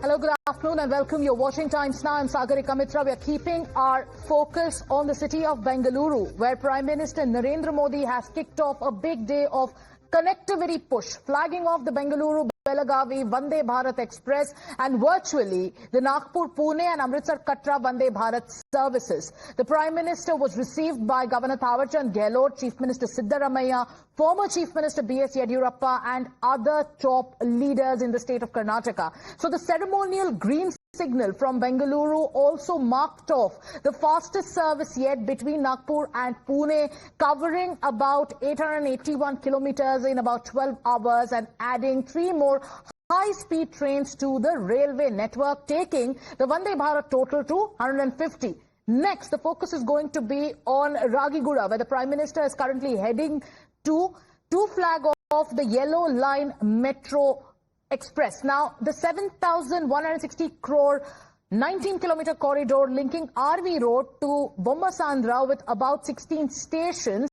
Hello, good afternoon and welcome. You're watching Times Now. I'm Sagarika Mitra. We are keeping our focus on the city of Bengaluru, where Prime Minister Narendra Modi has kicked off a big day of connectivity push, flagging off the Bengaluru-Belagavi Vande Bharat Express and virtually the Nagpur-Pune and Amritsar-Katra Vande Bharat services. The Prime Minister was received by Governor Thawarchand Gehlot, Chief Minister Siddaramaiah, former Chief Minister B.S. Yediyurappa and other top leaders in the state of Karnataka. So the ceremonial green signal from Bengaluru also marked off the fastest service yet between Nagpur and Pune, covering about 881 kilometers in about 12 hours and adding 3 more high-speed trains to the railway network, taking the Vande Bharat total to 150. Next, the focus is going to be on Ragiguda, where the Prime Minister is currently heading to flag off the Yellow Line Metro Express. Now, the 7,160 crore 19-kilometer corridor linking RV Road to Bommasandra with about 16 stations.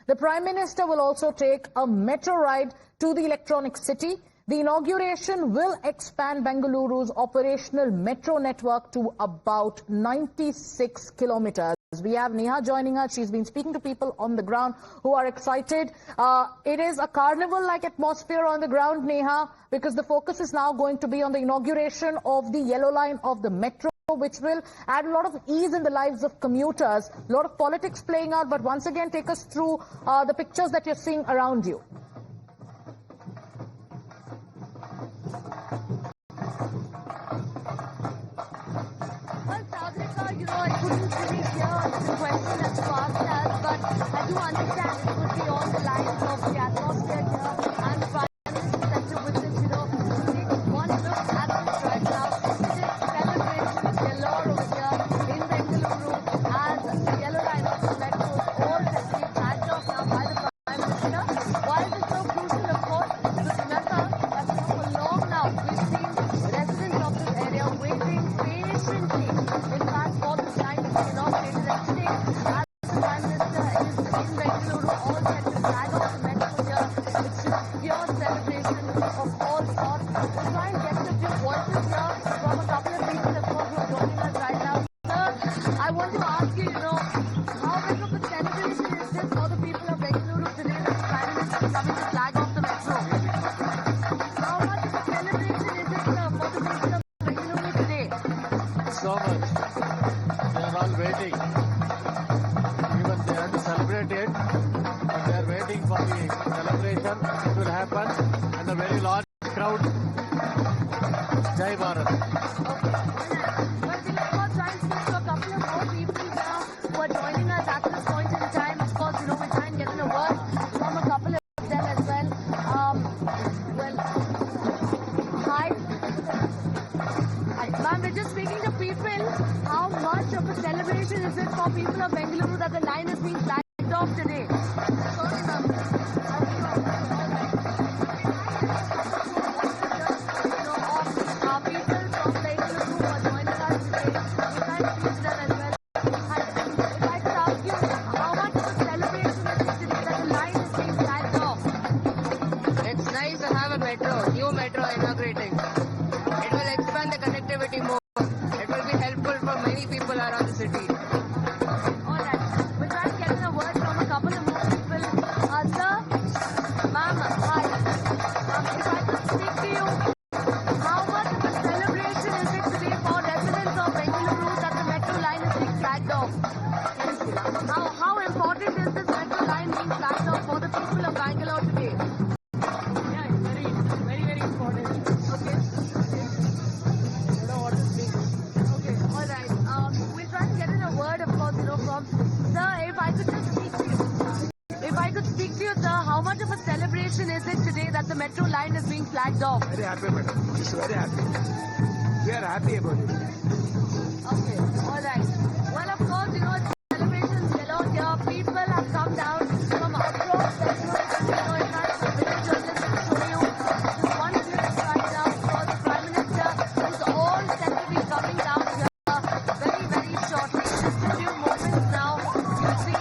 The Prime Minister will also take a metro ride to the Electronic City. The inauguration will expand Bengaluru's operational metro network to about 96 kilometers. We have Neha joining us. She's been speaking to people on the ground who are excited. It is a carnival-like atmosphere on the ground, Neha, because the focus is now going to be on the inauguration of the yellow line of the metro, which will add a lot of ease in the lives of commuters. A lot of politics playing out, but once again, take us through the pictures that you're seeing around you. I couldn't really hear the question as fast as, but I do understand it could be on the lines of the atmosphere here and the Prime Minister's center with this, take one look at this right now. It is celebrating galore over here in Bengaluru as the yellow line of the metro is all centrally flagged off now by the Prime Minister. Why is it so crucial, of course? Because remember that for long now we've seen residents of this area waiting patiently. In fact, for this line to be inaugurated and today, as the Prime Minister is in Bengaluru, all set to flag off the metro here. It's just pure celebration of all sorts. We'll try and get a few voices here from a couple of people, of course, who are joining us right now. Sir, I want to ask you, how big of a celebration is this for the people of Bengaluru today that the Prime Minister is coming to flag off the metro? How much of a celebration is it, sir, for the people of Bengaluru today? So much. They are all waiting. Even they have to celebrate it, but they are waiting for the celebration. It will happen, and a very large crowd. Jai Bharat. Okay. Well, we'll of course try and speak to a couple of more people now who are joining us at this point in time. Of course, we'll try and get in a word from a couple of them as well. Hi. Ma'am, we're just speaking to people. How much of a celebration is it for people of Bengaluru that the line is being flagged off today? Sorry, ma'am. People from Bengaluru who are joining us today. We try to speak to them as well. Hi. If I could ask you, how much of a celebration is it today that the line is being flagged off? It's nice to have a metro, new metro inaugurating. It will expand the connectivity more. It will be helpful for many people around the city. Alright. We'll try and get in a word from a couple of more people. Sir, ma'am, hi. If I could speak to you, how much of a celebration is it today for residents of Bengaluru that the metro line is being flagged off? How important is this metro line being flagged off for the people of Bangalore today? Yeah, it's very, very, very important. Okay. I don't know what to speak. Okay, all right. We'll try and get in a word, of course, from sir. If I could just speak to you, sir, how much of a celebration is it today that the metro line is being flagged off? Very happy, madam. It's very happy. We are happy about it. Okay, all right. Well, of course, it's celebrations galore here. People have come down from across Bengaluru. In fact, the village journalists will show you just one glimpse right now. Of course, the Prime Minister is all set to be coming down here very, very shortly. Just a few moments now. You'll see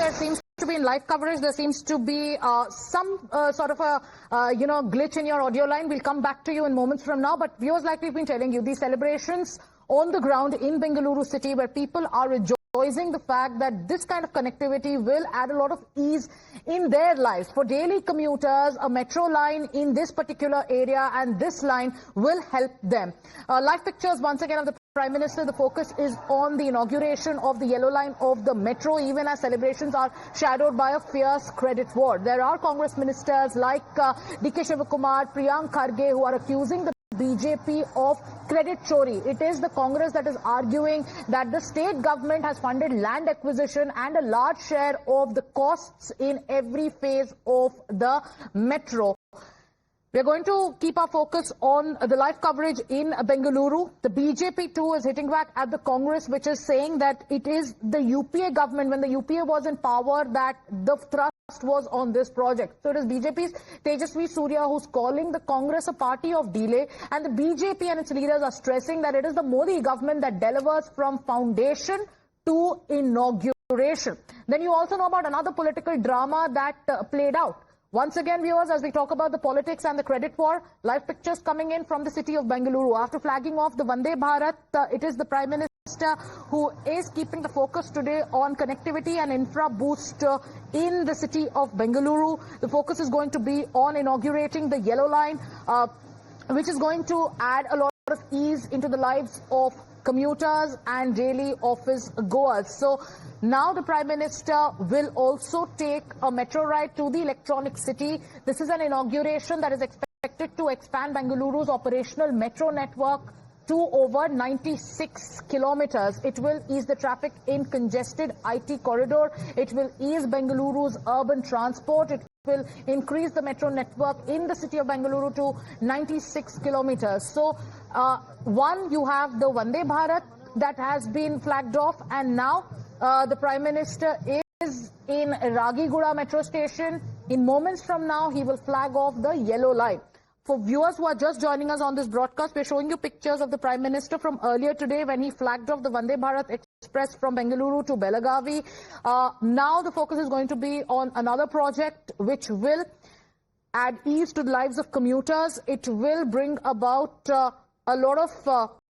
There seems to be be in live coverage. There seems to be some sort of a glitch in your audio line. We'll come back to you in moments from now. But viewers, like we've been telling you, these celebrations on the ground in Bengaluru city, where people are rejoicing the fact that this kind of connectivity will add a lot of ease in their lives. For daily commuters, a metro line in this particular area and this line will help them. Live pictures once again of the Prime Minister. The focus is on the inauguration of the yellow line of the metro, even as celebrations are shadowed by a fierce credit war. There are Congress ministers like D.K. Shivakumar, Priyank Kharge, who are accusing the BJP of credit chori. It is the Congress that is arguing that the state government has funded land acquisition and a large share of the costs in every phase of the metro. We are going to keep our focus on the live coverage in Bengaluru. The BJP too is hitting back at the Congress, which is saying that it is the UPA government, when the UPA was in power, that the thrust was on this project. So it is BJP's Tejasvi Surya who's calling the Congress a party of delay, and the BJP and its leaders are stressing that it is the Modi government that delivers from foundation to inauguration. Then you also know about another political drama that played out. Once again, viewers, as we talk about the politics and the credit war, live pictures coming in from the city of Bengaluru. After flagging off the Vande Bharat, it is the Prime Minister who is keeping the focus today on connectivity and infra boost in the city of Bengaluru. The focus is going to be on inaugurating the yellow line, which is going to add a lot of ease into the lives of commuters and daily office goers. So now the Prime Minister will also take a metro ride to the Electronic City. This is an inauguration that is expected to expand Bengaluru's operational metro network to over 96 kilometers. It will ease the traffic in congested IT corridor. It will ease Bengaluru's urban transport. It will increase the metro network in the city of Bengaluru to 96 kilometers. So, one, you have the Vande Bharat that has been flagged off, and now the Prime Minister is in Ragiguda metro station. In moments from now, he will flag off the yellow line. For viewers who are just joining us on this broadcast, we're showing you pictures of the Prime Minister from earlier today when he flagged off the Vande Bharat Express from Bengaluru to Belagavi. Now the focus is going to be on another project which will add ease to the lives of commuters. It will bring about a lot of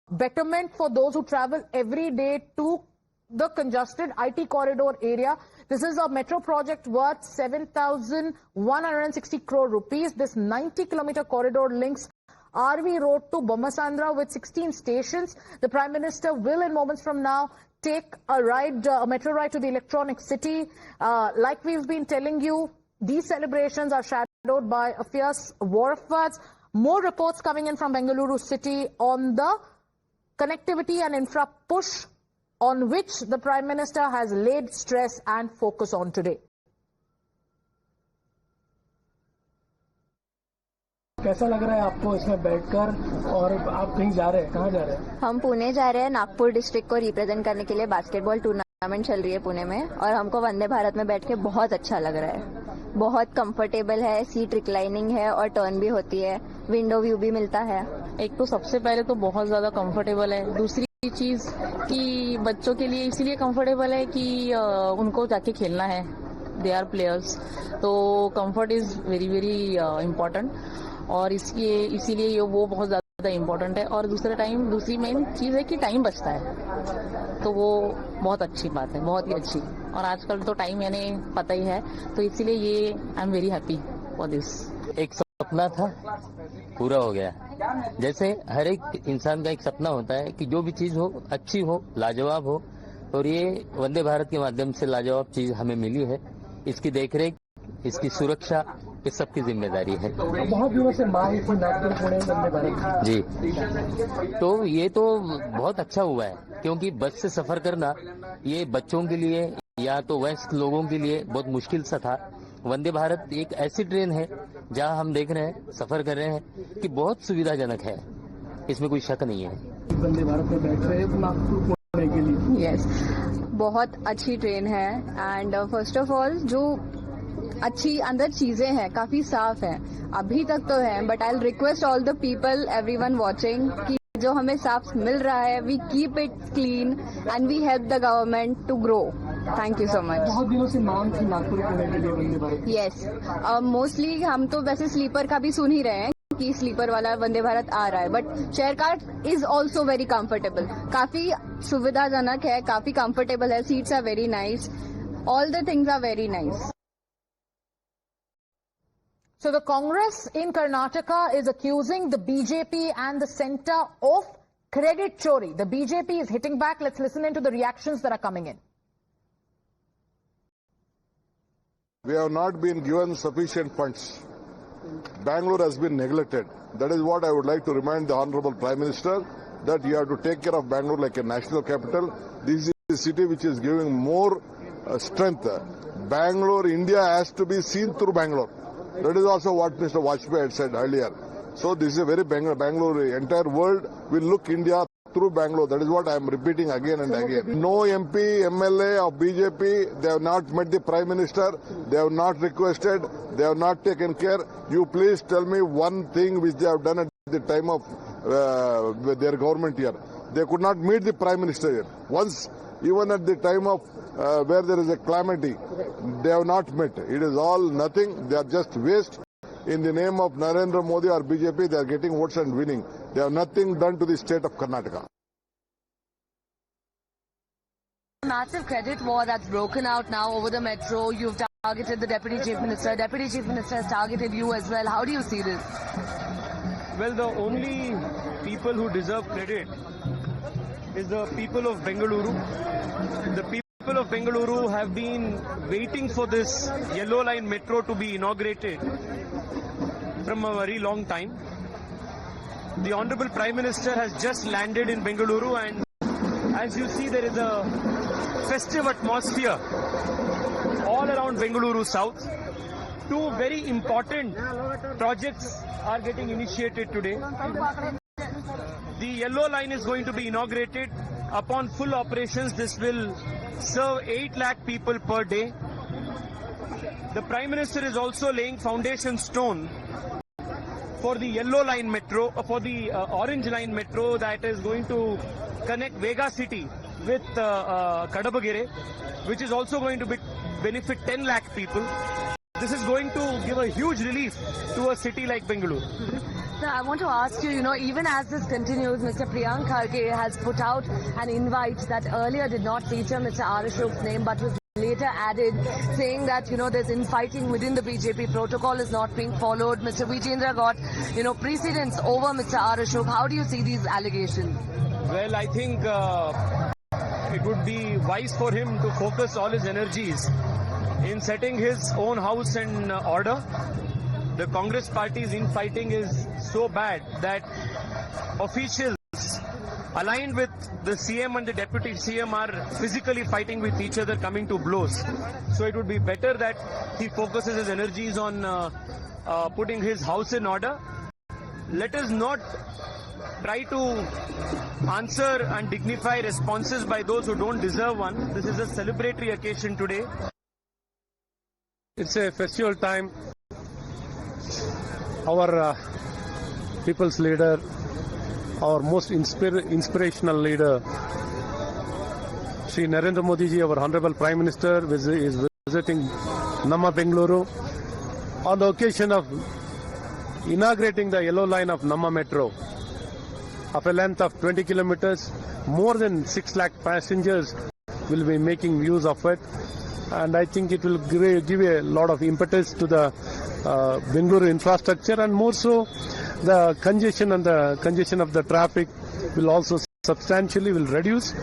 betterment for those who travel every day to the congested IT corridor area. This is a metro project worth 7,160 crore rupees. This 90-kilometer corridor links RV Road to Bommasandra with 16 stations. The Prime Minister will, in moments from now, take a metro ride to the Electronic City. Like we've been telling you, these celebrations are shadowed by a fierce war of words. More reports coming in from Bengaluru city on the connectivity and infra push on which the Prime Minister has laid stress and focus on today. कैसा लग रहा है आपको इसमें बैठकर, और आप कहीं जा रहे हैं, कहाँ जा रहे हैं? हम पुणे जा रहे हैं, नागपुर डिस्ट्रिक्ट को रिप्रेजेंट करने के लिए बास्केटबॉल टूर्नामेंट चल रही है पुणे में, और हमको वंदे भारत में बैठ के बहुत अच्छा लग रहा है। बहुत कंफर्टेबल है, सीट रिक्लाइनिंग है और टर्न भी होती है, विंडो व्यू भी मिलता है। एक तो सबसे पहले तो बहुत ज्यादा कंफर्टेबल है, दूसरी चीज कि बच्चों के लिए इसीलिए कंफर्टेबल है कि उनको जाके खेलना है, दे आर प्लेयर्स, तो comfort is very very important, और इसीलिए वो बहुत ज्यादा इम्पोर्टेंट है। और दूसरी मेन चीज है कि टाइम बचता है, तो वो बहुत अच्छी बात है, बहुत ही अच्छी। और आजकल तो टाइम यानी पता ही है, तो इसीलिए ये I am very happy for this. एक सपना था, पूरा हो गया। जैसे हर एक इंसान का एक सपना होता है कि जो भी चीज हो, अच्छी हो, लाजवाब हो, और ये वंदे भारत के माध्यम से लाजवाब चीज हमें मिली है। इसकी देखरेख, इसकी सुरक्षा, इस सबकी जिम्मेदारी है। बहुत दिनों से मांग थी नागपुर पुणे वंदे भारत जी, तो ये तो बहुत अच्छा हुआ है, क्योंकि बस से सफर करना ये बच्चों के लिए या तो वयस्क लोगों के लिए बहुत मुश्किल सा था। वंदे भारत एक ऐसी ट्रेन है जहां हम देख रहे हैं, सफर कर रहे हैं कि बहुत सुविधाजनक है, इसमें कोई शक नहीं है। वंदे भारत में बैठ रहे हैं नागपुर पुणे के लिए। यस, बहुत अच्छी ट्रेन है, एंड फर्स्ट ऑफ ऑल जो अच्छी अंदर चीजें हैं काफी साफ है, अभी तक तो है, but I request all the people, everyone watching, कि जो हमें साफ मिल रहा है, we keep it clean and we help the government to grow. Thank you so much. बहुत दिनों से मांग थी नागपुर पुणे के लिए वंदे भारत। यस, मोस्टली हम तो वैसे स्लीपर का भी सुन ही रहे हैं कि स्लीपर वाला वंदे भारत आ रहा है, but share car is also very comfortable, काफी सुविधाजनक है, काफी कंफर्टेबल है, seats are very nice, all the things are very nice. So the Congress in Karnataka is accusing the BJP and the centre of credit chori. The BJP is hitting back. Let's listen into the reactions that are coming in. We have not been given sufficient funds. Bangalore has been neglected. That is what I would like to remind the Honorable Prime Minister, that you have to take care of Bangalore like a national capital. This is a city which is giving more strength. Bangalore, India has to be seen through Bangalore. That is also what Mr. Vajpayee had said earlier. So this is a very Bangalore, entire world will look India through Bangalore. That is what I am repeating again and again. No MP, MLA of BJP, they have not met the Prime Minister, they have not requested, they have not taken care. You please tell me one thing which they have done at the time of their government here. They could not meet the Prime Minister here. Once, even at the time of where there is a calamity, they have not met. It is all nothing. They are just waste. In the name of Narendra Modi or BJP, they are getting votes and winning. They have nothing done to the state of Karnataka. Massive credit war that's broken out now over the metro. You've targeted the Deputy Chief Minister. Deputy Chief Minister has targeted you as well. How do you see this? Well, the only people who deserve credit is the people of Bengaluru. The people of Bengaluru have been waiting for this Yellow Line metro to be inaugurated from a very long time. The Honorable Prime Minister has just landed in Bengaluru, and as you see, there is a festive atmosphere all around Bengaluru South. Two very important projects are getting initiated today. The Yellow Line is going to be inaugurated. Upon full operations, this will serve 8 lakh people per day. The Prime Minister is also laying foundation stone for the Yellow Line metro, for the Orange Line metro that is going to connect Vega City with Kadabagere, which is also going to benefit 10 lakh people. This is going to give a huge relief to a city like Bengaluru. Sir, I want to ask you, even as this continues, Mr. Priyank Kharge has put out an invite that earlier did not feature Mr. R. Ashok's name but was later added, saying that, there's infighting within the BJP, protocol is not being followed. Mr. Vijendra got, precedence over Mr. R. Ashok. How do you see these allegations? Well, I think it would be wise for him to focus all his energies in setting his own house in order. The Congress party's infighting is so bad that officials aligned with the CM and the Deputy CM are physically fighting with each other, coming to blows. So it would be better that he focuses his energies on putting his house in order. Let us not try to answer and dignify responses by those who don't deserve one. This is a celebratory occasion today. It's a festival time. Our people's leader, our most inspirational leader, Shri Narendra Modi ji, our Honorable Prime Minister, is visiting Namma Bengaluru on the occasion of inaugurating the Yellow Line of Namma Metro of a length of 20 kilometers. More than 6 lakh passengers will be making use of it, and I think it will give a lot of impetus to the Bengaluru infrastructure, and more so the congestion of the traffic will also substantially will reduce.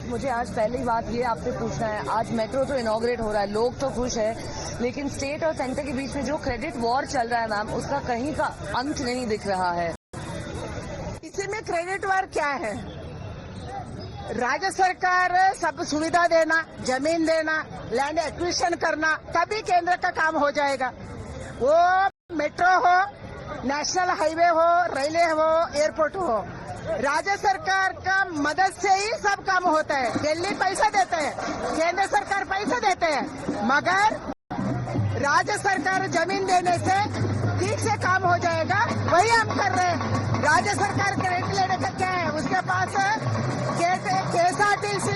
मुझे आज पहली बात ये आपसे पूछना है, आज metro तो इनॉग्रेट हो रहा है, लोग तो खुश है, लेकिन स्टेट और सेंटर के बीच में जो क्रेडिट वॉर चल रहा है मैम, उसका कहीं का अंत नहीं दिख रहा है। इसी में क्रेडिट वॉर क्या है? राज्य सरकार सब सुविधा देना, जमीन देना, लैंड एक्विजिशन करना, तभी केंद्र का काम हो जाएगा। वो मेट्रो हो, नेशनल हाईवे हो, रेलवे हो, एयरपोर्ट हो, राज्य सरकार का मदद से ही सब काम होता है। दिल्ली पैसा देते हैं, केंद्र सरकार पैसा देते हैं, मगर राज्य सरकार जमीन देने से ठीक से काम हो जाएगा, वही हम कर रहे हैं। राज्य सरकार क्रेडिट लेने का क्या है? उसके पास KSRTC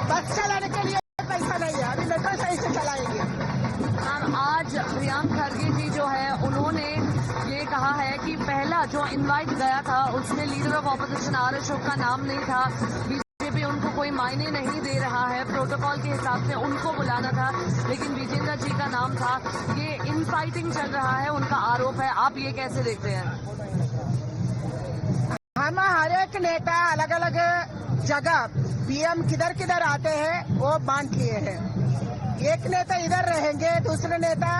बस चलाने के लिए पैसा नहीं है। कैसे सही से चलाएंगे। मैम आज प्रियंक खरगे जी जो है उन्होंने ये कहा है कि पहला जो इनवाइट गया था उसमें leader of opposition R Ashok का नाम नहीं था। बीजेपी उनको कोई मायने नहीं दे रहा है, प्रोटोकॉल के हिसाब से उनको बुलाना था, लेकिन विजेंद्र जी का नाम था। ये इनफाइटिंग चल रहा है, उनका आरोप है। आप ये कैसे देखते हैं? हम हर एक नेता अलग अलग जगह पीएम किधर किधर आते हैं वो बांट लिए हैं। एक नेता इधर रहेंगे, दूसरे नेता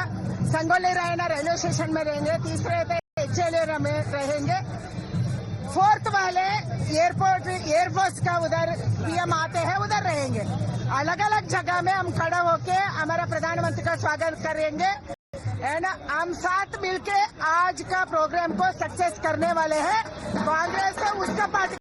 संगोली रायना रेलवे स्टेशन में रहेंगे, तीसरे नेता एचएलए में रहेंगे, फोर्थ वाले एयरफोर्स का उधर पीएम आते हैं उधर रहेंगे। अलग अलग जगह में हम खड़ा होके हमारा प्रधानमंत्री का स्वागत करेंगे एंड हम साथ मिलके आज का प्रोग्राम को सक्सेस करने वाले हैं। कांग्रेस उसका पार्टी